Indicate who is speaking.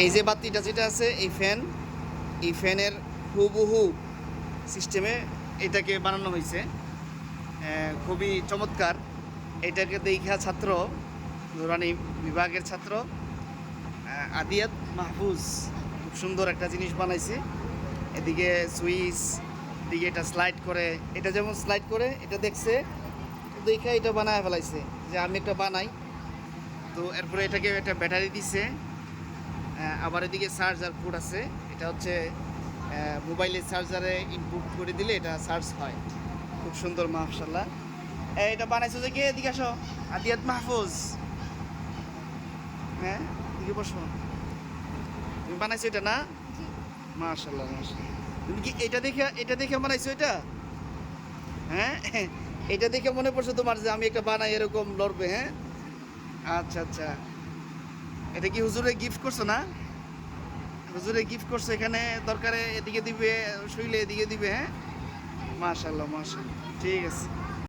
Speaker 1: এই যে বাতিটা যেটা আছে এই ফ্যানের হুবহু সিস্টেমে এটাকে বানানো হয়েছে। খুবই চমৎকার। এটাকে দেখা ছাত্র নুরানি বিভাগের ছাত্র আদিয়াত মাহফুজ খুব সুন্দর একটা জিনিস বানাইছে। এদিকে সুইচ, এদিকে এটা স্লাইড করে, এটা যেমন স্লাইড করে এটা দেখছে, দেখে এটা বানায় ফেলাইছে যে আমি একটা বানাই। তো এরপরে এটাকে একটা ব্যাটারি দিছে, আবার এদিকে চার্জার পোর্ট আছে। এটা হচ্ছে মোবাইলের চার্জারে ইনপুট করে দিলে এটা চার্জ হয়। খুব সুন্দর মাশাআল্লাহ। এটা বানাইছো যে কে? এদিকে আসো। আদিয়াত মাহফুজ, হ্যাঁ এদিকে বসো। তুমি বানাইছো এটা না? মাশাআল্লাহ মাশাআল্লাহ। তুমি কি এটা দেখে বানাইছো এটা? হ্যাঁ এটা দেখে মনে পড়ছে তোমার যে আমি একটা বানাই এরকম লড়বে? হ্যাঁ, আচ্ছা আচ্ছা। এটা কি হুজুরে গিফট করছো না? হুজুরে গিফট করছো, এখানে দরকারে এদিকে দিবে, শুইলে এদিকে দিবে। হ্যাঁ, মাশাআল্লাহ মাশাআল্লাহ, ঠিক আছে।